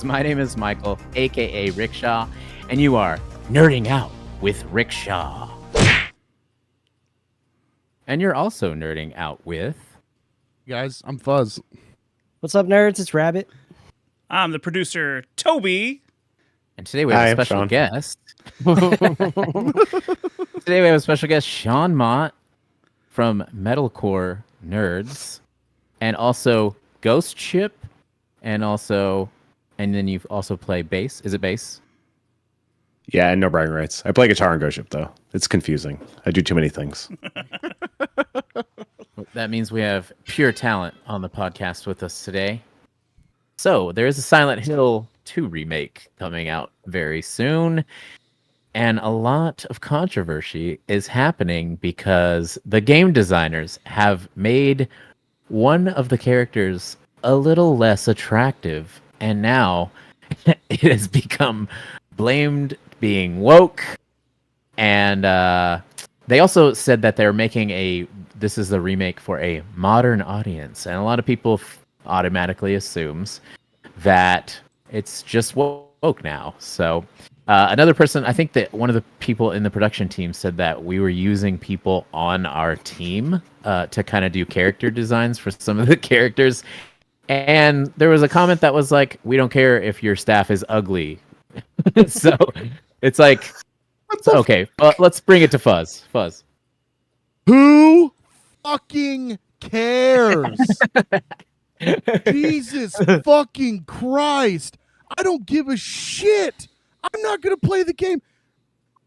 nerds. My name is Michael, aka Rickshaw, and you are nerding out with Rickshaw. And you're also nerding out with... Guys, I'm Fuzz. What's up, nerds? It's Rabbit. I'm the producer, Toby. And today we have a special guest. Today we have a special guest, Sean Mott from Metalcore Nerds, and also GhostXShip, and then you also play bass. Is it bass? Yeah, and no bragging rights. I play guitar and GhostXShip though. It's confusing. I do too many things. That means we have pure talent on the podcast with us today. So there is a Silent Hill 2 remake coming out very soon. And a lot of controversy is happening because the game designers have made one of the characters a little less attractive. And now it has become blamed being woke. And they also said that they're making this is the remake for a modern audience. And a lot of people automatically assumes that it's just woke now. So another person, I think that one of the people in the production team said that we were using people on our team to kind of do character designs for some of the characters. And there was a comment that was like, we don't care if your staff is ugly. So it's like, okay, but let's bring it to Fuzz. Fuzz. Who fucking cares? Jesus fucking Christ. I don't give a shit. I'm not going to play the game.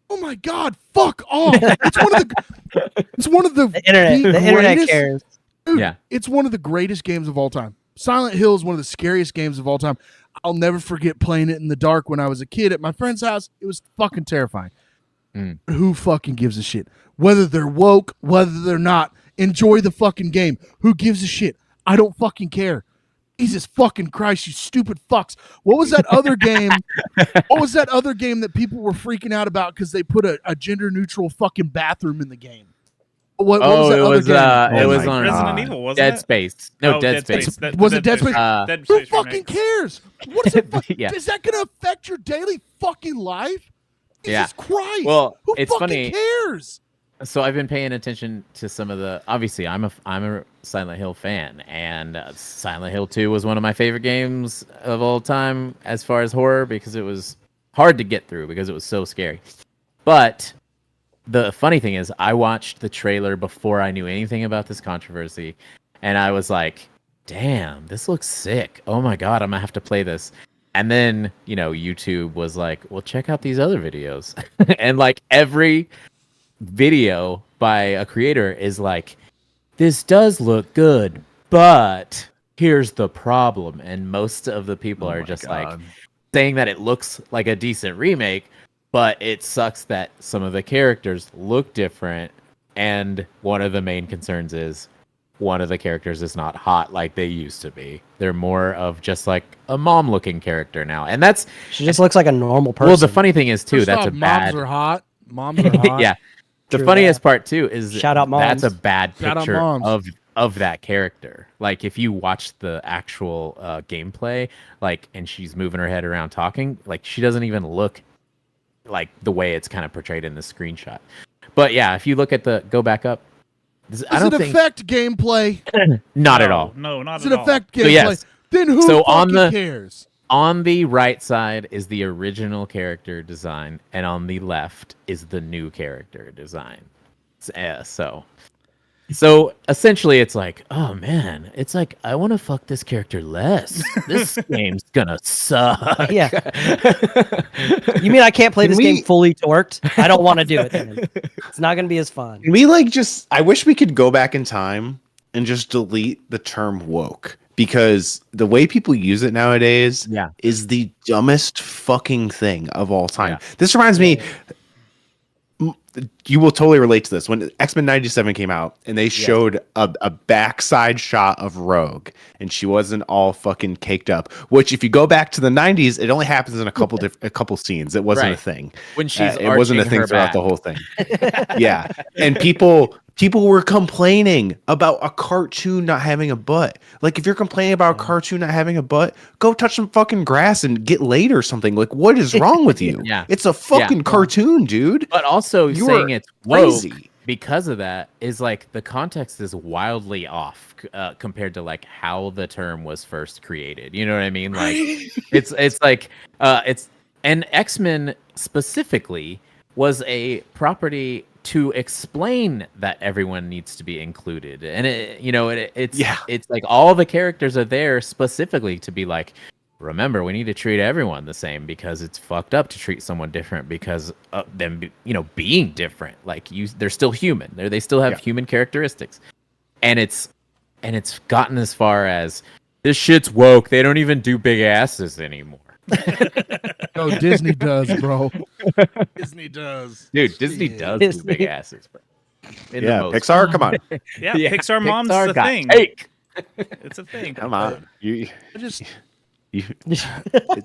Oh my God, fuck off. It's one of the internet cares. Dude, Yeah. It's one of the greatest games of all time. Silent Hill is one of the scariest games of all time. I'll never forget playing it in the dark when I was a kid at my friend's house. It was fucking terrifying. Who fucking gives a shit? Whether they're woke, whether they're not, enjoy the fucking game. Who gives a shit? I don't fucking care. Jesus fucking Christ, you stupid fucks. What was that other game? What was that other game that people were freaking out about because they put a gender-neutral fucking bathroom in the game? What was that other game? It was on Resident Evil, wasn't Dead it? Space. No, Dead Space. Was it Dead Space? Dead Who Space fucking remake. cares? What is it? Yeah. Is that going to affect your daily fucking life? Jesus Yeah. Christ. Well, who it's fucking funny. cares? So I've been paying attention to some of the. Obviously, I'm a Silent Hill fan, and Silent Hill 2 was one of my favorite games of all time as far as horror because it was hard to get through because it was so scary. But the funny thing is, I watched the trailer before I knew anything about this controversy, and I was like, "Damn, this looks sick! Oh my God, I'm gonna have to play this." And then YouTube was like, "Well, check out these other videos," and like every video by a creator is like, this does look good, but here's the problem. And most of the people are just like saying that it looks like a decent remake, but it sucks that some of the characters look different. And one of the main concerns is one of the characters is not hot like they used to be. They're more of just like a mom looking character now. And She just looks like a normal person. well, the funny thing is too, First that's off, a bad. Moms are hot. Moms are hot. Yeah. The True funniest that. part too is Shout out that's a moms. bad Shout out picture moms. of that character. Like if you watch the actual gameplay, like and she's moving her head around talking, like she doesn't even look like the way it's kind of portrayed in the screenshot. But yeah, if you look at go back up. I Does don't it think affect gameplay? not at all. No, not Does at it all. affect gameplay? So yes. Then who So fucking cares? On the right side is the original character design, and on the left is the new character design. So essentially, it's like, oh man, it's like I want to fuck this character less. This game's gonna suck. Yeah. You mean I can't play this game fully torqued? I don't want to do it then. It's not going to be as fun. Can we I wish we could go back in time and just delete the term woke, because the way people use it nowadays is the dumbest fucking thing of all time. Yeah. This reminds me, you will totally relate to this. When X-Men 97 came out and they showed a backside shot of Rogue and she wasn't all fucking caked up, which if you go back to the 90s, it only happens in a couple scenes. It wasn't a thing. When she's it wasn't a arching thing her throughout back. the whole thing. Yeah. And people People were complaining about a cartoon not having a butt. Like, if you're complaining about a cartoon not having a butt, go touch some fucking grass and get laid or something. Like, what is wrong with you? Yeah. It's a fucking cartoon, dude. But also You saying are it's woke crazy. because of that is like the context is wildly off compared to like how the term was first created. You know what I mean? Like it's like and X-Men specifically was a property to explain that everyone needs to be included, and it's like all the characters are there specifically to be like, remember, we need to treat everyone the same because it's fucked up to treat someone different because of them being different. Like they're still human, they still have human characteristics, and it's gotten as far as this shit's woke, they don't even do big asses anymore. No, Disney does, bro. Disney does. Dude, Disney does do big asses, bro. Pixar, come on. Yeah, Pixar mom's Pixar the got thing. cake. It's a thing. Come on.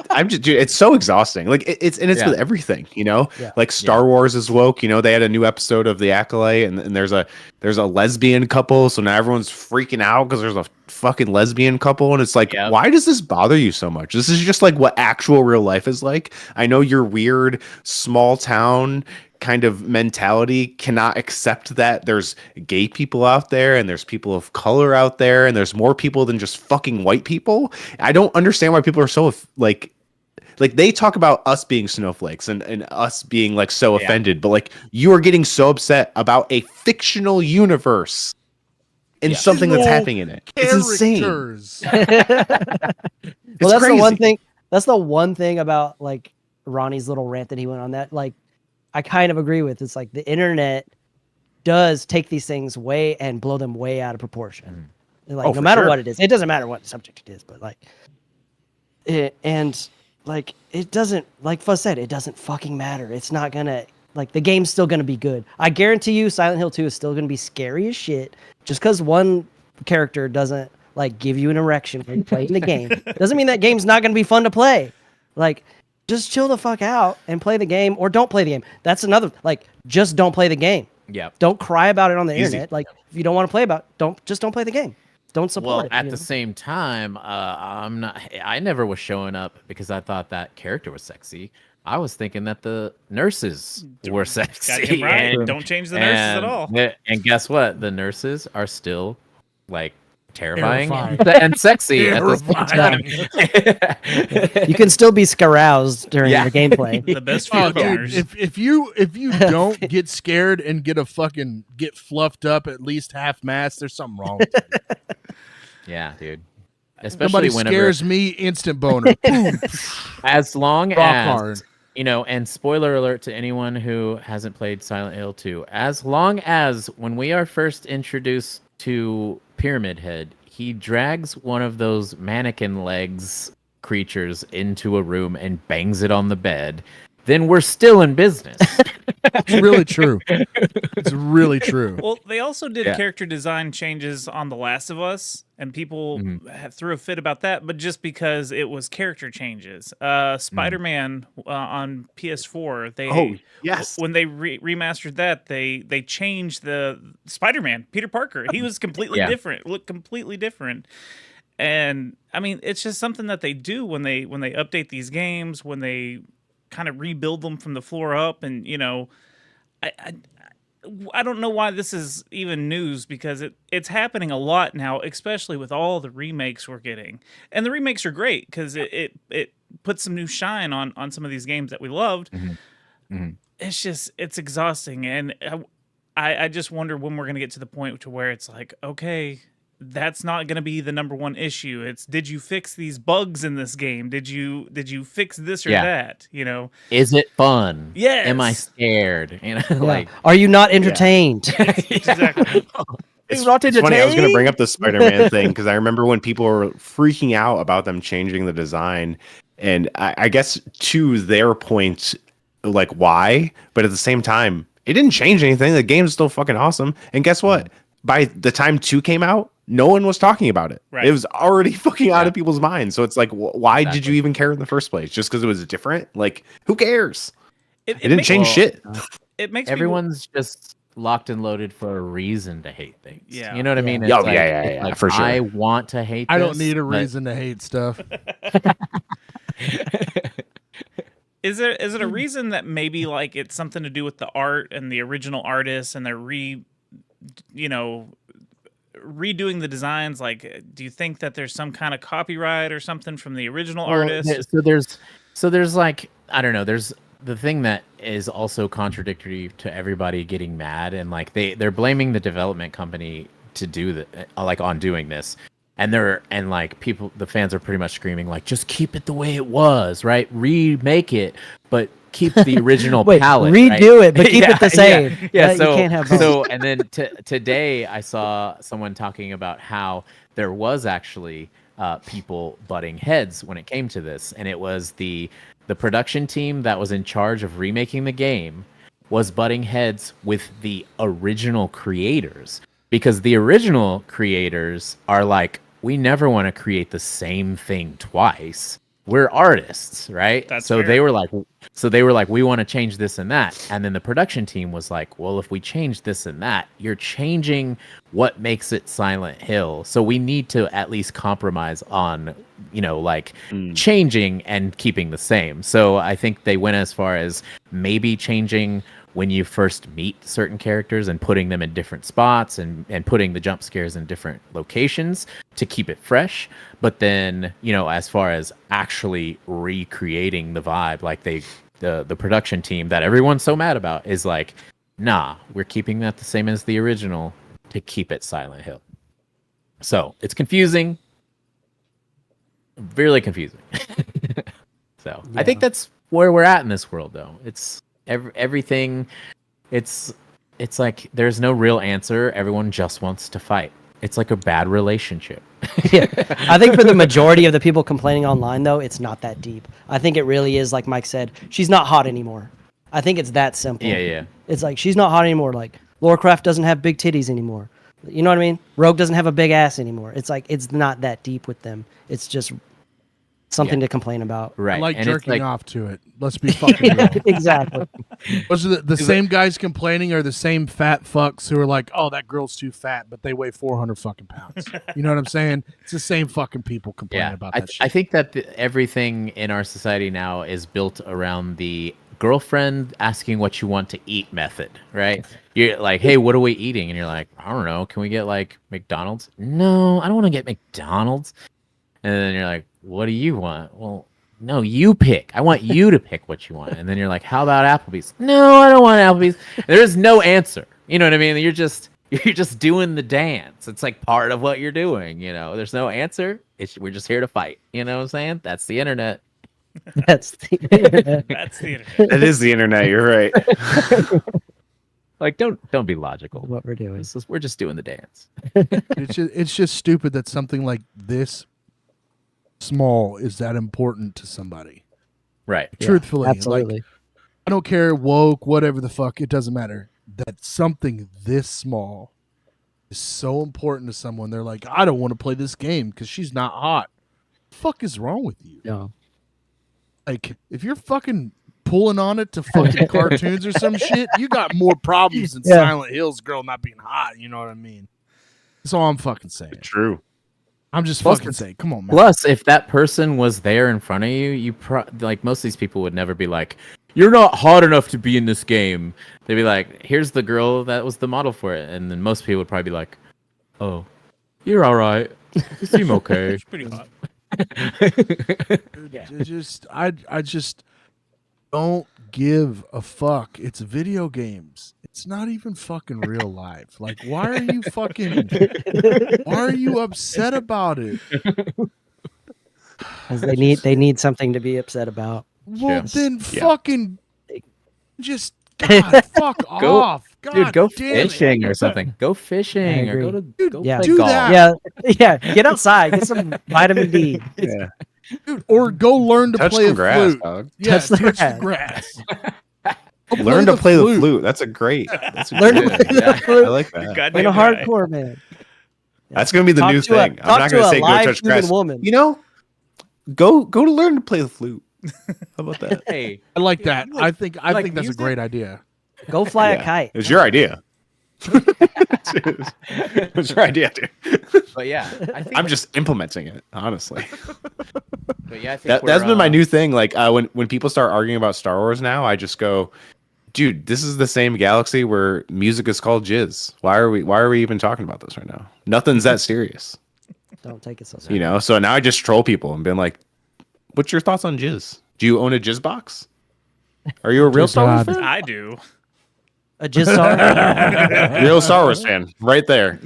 I'm Dude, it's so exhausting. Like it's with everything, Yeah. like Star Wars is woke. They had a new episode of The Acolyte, and there's a lesbian couple, so now everyone's freaking out because there's a fucking lesbian couple, and it's like, why does this bother you so much? This is just like what actual real life is like. I know your weird small town kind of mentality cannot accept that there's gay people out there and there's people of color out there and there's more people than just fucking white people. I don't understand why people are so like they talk about us being snowflakes and us being like so offended, but like you are getting so upset about a fictional universe and something that's happening in it. It's insane. Well, that's crazy. the one thing. That's the one thing about like Ronnie's little rant that he went on that like I kind of agree with. It's like the internet does take these things way and blow them way out of proportion. Like no matter what it is, it doesn't matter what subject it is, but like it doesn't, like Fuzz said, it doesn't fucking matter. It's not gonna, like, the game's still gonna be good. I guarantee you Silent Hill 2 is still gonna be scary as shit. Just because one character doesn't like give you an erection when playing the game doesn't mean that game's not gonna be fun to play. Like, just chill the fuck out and play the game, or don't play the game. That's another, like, just don't play the game. Yeah. Don't cry about it on the internet. Like, if you don't want to play about it, don't play the game. Don't support it. Well, at the same time, I never was showing up because I thought that character was sexy. I was thinking that the nurses were sexy. Goddamn right. Don't change the nurses at all. And guess what? The nurses are still like terrifying and sexy at the same time. You can still be scaroused during your gameplay. The best food dude, if you don't get scared and get fluffed up at least half mast, there's something wrong with you. Yeah, dude. Especially Somebody scares me, instant boner. As long Rock as hard. and spoiler alert to anyone who hasn't played Silent Hill 2, as long as when we are first introduced to Pyramid Head, he drags one of those mannequin legs creatures into a room and bangs it on the bed, then we're still in business. It's really true. It's really true. Well, they also did character design changes on The Last of Us, and people threw a fit about that, but just because it was character changes. Spider-Man on PS4, when they remastered that, they changed the Spider-Man, Peter Parker. He was completely different, looked completely different. And I mean, it's just something that they do when they update these games, when they kind of rebuild them from the floor up. And I don't know why this is even news, because it's happening a lot now, especially with all the remakes we're getting. And the remakes are great because it puts some new shine on some of these games that we loved. It's exhausting, and I just wonder when we're going to get to the point to where it's like, okay, that's not going to be the number one issue. It's, did you fix these bugs in this game? Did you fix this or that? Is it fun? Yes. Am I scared? Like, are you not entertained? Exactly. It's funny. I was going to bring up the Spider-Man thing because I remember when people were freaking out about them changing the design, and I guess to their point, like, why? But at the same time, it didn't change anything. The game's still fucking awesome. And guess what? By the time 2 came out, no one was talking about it. Right. It was already fucking out of people's minds. So it's like, why did you even care in the first place? Just because it was different? Like, who cares? It didn't change shit. It makes everyone's just locked and loaded for a reason to hate things. Yeah. You know what I mean? Yeah. It's Yeah, like, for sure. I want to hate I don't this, need a but- reason to hate stuff. Is it a reason that maybe like it's something to do with the art and the original artists and they're redoing the designs? Like, do you think that there's some kind of copyright or something from the original artist? So there's like, I don't know, there's the thing that is also contradictory to everybody getting mad, and like they're blaming the development company to do the like on doing this. And the fans are pretty much screaming like, just keep it the way it was, right? Remake it, but keep the original palette. Redo right? it, but keep it the same. Yeah, You so can't have both. so and then today I saw someone talking about how there was actually people butting heads when it came to this, and it was the production team that was in charge of remaking the game was butting heads with the original creators, because the original creators are like, we never want to create the same thing twice. We're artists, right? That's so fair. they were like, we want to change this and that. And then the production team was like, well, if we change this and that, you're changing what makes it Silent Hill. So we need to at least compromise on, changing and keeping the same. So I think they went as far as maybe changing when you first meet certain characters and putting them in different spots and putting the jump scares in different locations to keep it fresh. But then, as far as actually recreating the vibe, like the production team that everyone's so mad about is like, nah, we're keeping that the same as the original to keep it Silent Hill. So it's confusing, really confusing. So I think that's where we're at in this world, though. It's everything. It's like there's no real answer. Everyone just wants to fight. It's like a bad relationship. Yeah. I think for the majority of the people complaining online, though, it's not that deep. I think it really is, like Mike said, she's not hot anymore. I think it's that simple. Yeah. It's like she's not hot anymore. Like Lara Croft doesn't have big titties anymore. You know what I mean? Rogue doesn't have a big ass anymore. It's like it's not that deep with them. It's just something to complain about. Right. I like And it's jerking off to it. Let's be fucking real. Exactly. Those are the same guys complaining are the same fat fucks who are like, oh, that girl's too fat, but they weigh 400 fucking pounds. You know what I'm saying? It's the same fucking people complaining about that shit. I think that everything in our society now is built around the girlfriend asking what you want to eat method, right? You're like, hey, what are we eating? And you're like, I don't know. Can we get like McDonald's? No, I don't want to get McDonald's. And then you're like, what do you want? Well, no, you pick. I want you to pick what you want. And then you're like, how about Applebee's? No, I don't want Applebee's. There is no answer. You know what I mean? You're just doing the dance. It's like part of what you're doing. There's no answer. We're just here to fight. You know what I'm saying? That's the internet. That's the internet. That's the internet. That is the internet. You're right. Like, don't be logical. What we're doing. We're just doing the dance. It's just stupid that something like this small is that important to somebody. Right. Truthfully, Absolutely. like, I don't care, woke, whatever the fuck, it doesn't matter. That something this small is so important to someone. They're like, I don't want to play this game because she's not hot. The fuck is wrong with you? No. Like, if you're fucking pulling on it to fucking cartoons or some shit, you got more problems than Silent Hill's girl not being hot. You know what I mean? That's all I'm fucking saying. True. I'm just Plus, fucking saying, come on, man. Plus, if that person was there in front of you, like most of these people would never be like, you're not hot enough to be in this game. They'd be like, here's the girl that was the model for it. And then most people would probably be like, oh, you're all right. You seem okay. It's pretty hot. I just don't give a fuck. It's video games. It's not even fucking real life. Like, why are you upset about it? Because they need something to be upset about. Well, then Yeah. fucking just God, fuck Go- off. God Dude, go damn it. fishing or something. Go fishing or go to Dude, go yeah. play do golf. that. Yeah, get outside, get some vitamin D. Yeah. Dude, or go learn to Touch play some a grass, flute. dog. Yeah, Touch the touch grass. the grass. Go Learn to play the flute. That's a great. That's a Learn to good- play the flute. I like that. Goddamn In a right. hardcore, man. That's gonna be the Talk new to a- thing. talk I'm not to gonna a say go live touch human grass. woman. You know, go to learn to play the flute. How about that? Hey, I like that. I think that's a music? great idea. Go fly a Yeah. kite. It's your idea. What's your idea, dude? But yeah, I think. I'm just implementing it, honestly. But yeah, I think That's been my new thing. Like when people start arguing about Star Wars now, I just go, dude, this is the same galaxy where music is called jizz. Why are we even talking about this right now? Nothing's that serious. Don't take it so You seriously. know, so now I just troll people and been like, what's your thoughts on jizz? Do you own a jizz box? Are you a real Star Wars God. fan? I do. A jizz star. Real Star Wars fan, right there.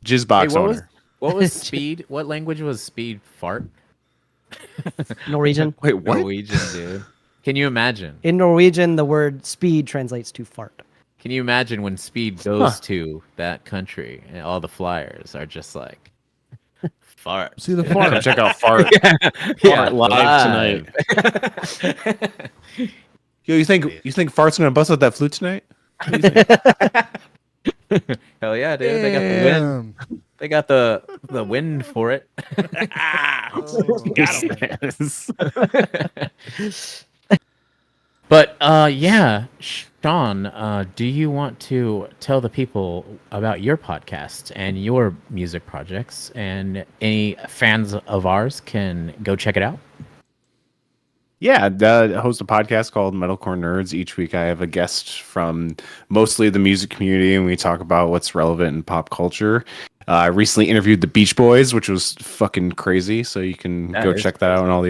Jizz box Hey, owner. what was speed? What language was speed fart? Norwegian. Wait, what? Norwegian, dude. Can you imagine? In Norwegian, the word speed translates to fart. Can you imagine when speed goes to that country and all the flyers are just like fart? See the Come fart. check out Fart. Yeah, live tonight. Yo, you think Fart's gonna bust out that flute tonight? Hell yeah, dude! They got the wind. Damn. They got the wind for it. Got him. But yeah, Sean, do you want to tell the people about your podcast and your music projects, and any fans of ours can go check it out? Yeah, I host a podcast called Metalcore Nerds. Each week I have a guest from mostly the music community, and we talk about what's relevant in pop culture. I recently interviewed the Beach Boys, which was fucking crazy. So you can That go is check that out and all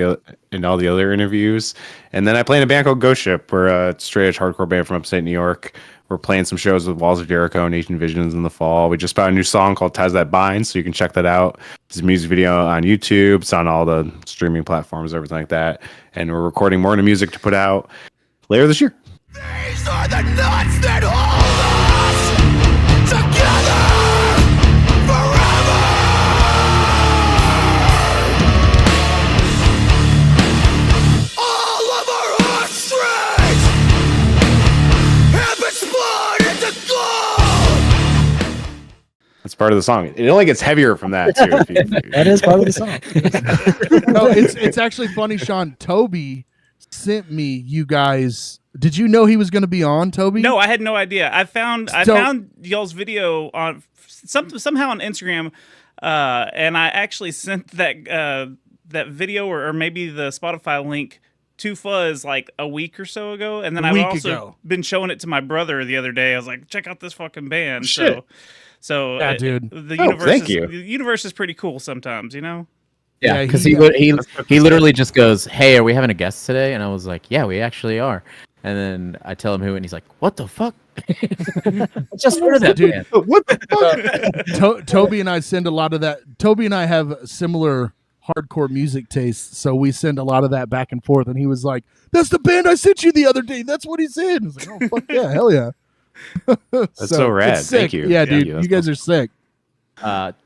the other interviews. And then I play in a band called GhostXShip. We're a straight edge hardcore band from upstate New York. We're playing some shows with Walls of Jericho and Nation Visions in the fall. We just put out a new song called Ties That Bind, so you can check that out. It's a music video on YouTube. It's on all the streaming platforms, everything like that. And we're recording more new music to put out later this year. These are the nuts that hold us together forever. All of our heartstrings have been spun into gold. That's part of the song. It only gets heavier from that, too. That is part of the song. No, it's actually funny, Sean. Toby sent me you guys. Did you know he was going to be on, Toby? No, I had no idea. I found y'all's video on somehow on Instagram, and I actually sent that video or maybe the Spotify link to Fuzz like a week or so ago, and then I've also been showing it to my brother the other day. I was like, check out this fucking band. Shit. So Yeah, dude. The Oh, universe thank is, you. the universe is pretty cool sometimes, you know. Yeah, Yeah, because he- he literally just goes, "Hey, are we having a guest today?" And I was like, "Yeah, we actually are." And then I tell him who, and he's like, "What the fuck?" I just heard of that, Dude. band. What the fuck? Toby and I send a lot of that. Toby and I have similar hardcore music tastes, so we send a lot of that back and forth. And he was like, "That's the band I sent you the other day." That's what he said. I was like, "Oh fuck yeah, hell yeah!" That's so rad. it's sick. Thank you. Yeah, Thank dude, you. you That's guys are sick.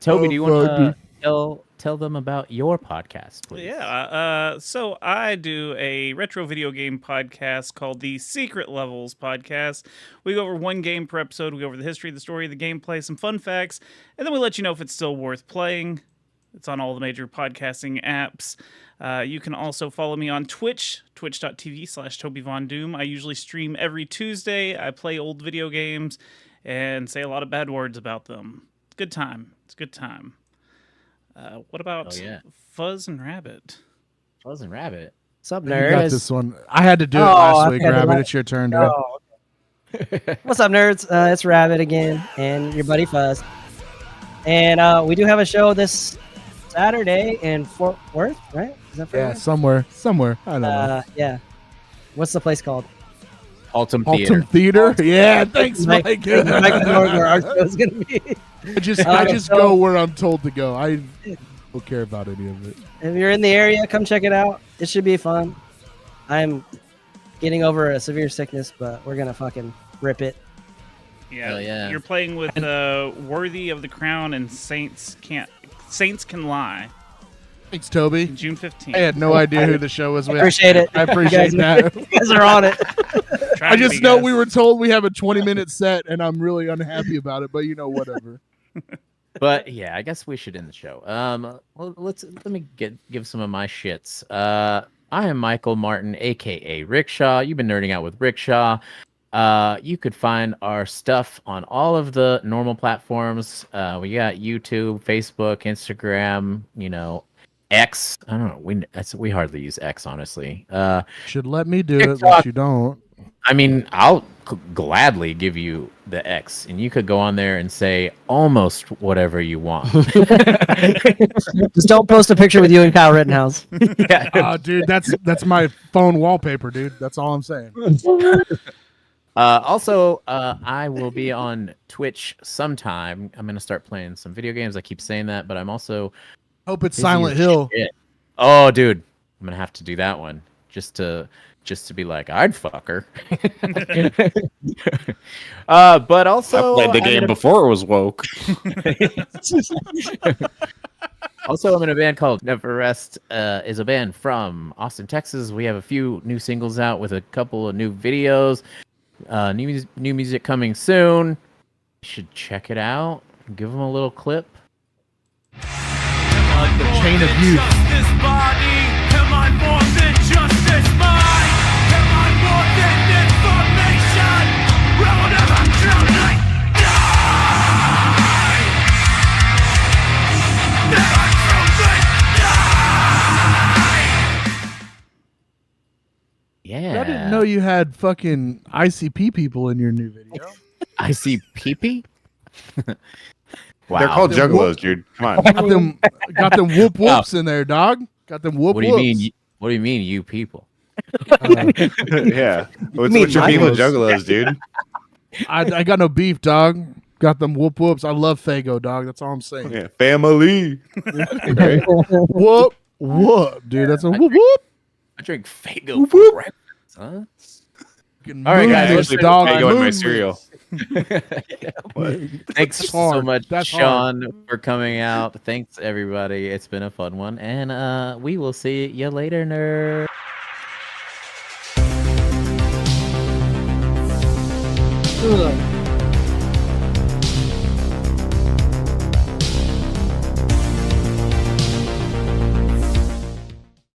Toby, do you want fuck, to tell them about your podcast, please? Yeah. So I do a retro video game podcast called the Secret Levels Podcast. We go over one game per episode. We go over the history, the story, the gameplay, some fun facts, and then we let you know if it's still worth playing. It's on all the major podcasting apps. You can also follow me on Twitch, twitch.tv/TobyVonDoom. I usually stream every Tuesday. I play old video games and say a lot of bad words about them. Good time. It's a good time. What about Oh, yeah. Fuzz and Rabbit? Fuzz and Rabbit. What's up, You got nerds? this one. I had to do it Oh, last I week, had to Rabbit. let- It's your turn, dude. Oh, okay. What's up, nerds? It's Rabbit again, and your buddy Fuzz. And we do have a show this Saturday in Fort Worth, right? Is that Yeah, right? somewhere. I don't know. Yeah. What's the place called? Altum Theater. Altum Theater. Yeah, thanks, Mike. Mike knows where our show's gonna be. I just so- go where I'm told to go. I don't care about any of it. If you're in the area, come check it out. It should be fun. I'm getting over a severe sickness, but we're gonna fucking rip it. Yeah, Hell yeah. You're playing with Worthy of the Crown and Saints Can Lie. Thanks, Toby. June 15th. I had no idea who the show was with. Appreciate it. I appreciate You that. You guys are on it. Trying I to just be know guys. we were told we have a 20-minute set, and I'm really unhappy about it. But whatever. But yeah, I guess we should end the show. Well, let me give some of my shits. I am Michael Martin, aka Rickshaw. You've been nerding out with Rickshaw. You could find our stuff on all of the normal platforms. We got YouTube, Facebook, Instagram, X. I don't know. We hardly use X, honestly. Should let me do it, TikTok. but you don't. I mean, I'll gladly give you the X, and you could go on there and say almost whatever you want. Just don't post a picture with you and Kyle Rittenhouse. Yeah. Oh, dude, that's my phone wallpaper, dude. That's all I'm saying. Also, I will be on Twitch sometime. I'm gonna start playing some video games. I keep saying that, but I'm also Hope it's busy Silent as Hill. shit. Oh, dude, I'm gonna have to do that one just to be like, I'd fuck her. But also, I played the game before it was woke. Also, I'm in a band called Never Rest. Is a band from Austin, Texas. We have a few new singles out with a couple of new videos. New music coming soon. You should check it out. Give them a little clip. The chain of youth. This body, am I more than just this mind? Am I more than information? Will never truly die. Never truly die. Yeah. I didn't know you had fucking ICP people in your new video. I see pee-pee. Wow. They're called Them juggalos, whoop- dude. Come on. Got them whoop whoops in there, dog. Got them whoop What do you whoops. mean? What do you mean, you people? Yeah. What's mean your beef with juggalos? juggalos, dude? I got no beef, dog. Got them whoop whoops. I love Fago, dog. That's all I'm saying. Yeah. Family. Right? Whoop whoop, dude. That's a whoop whoop. I drink Fago for breakfast, huh? Fucking All right, guys, moon let's moose, do dog. Fago in my Moon cereal. Thanks That's so hard. much, That's Sean, for coming out. Thanks, everybody. It's been a fun one. And we will see you later, nerd. Ugh.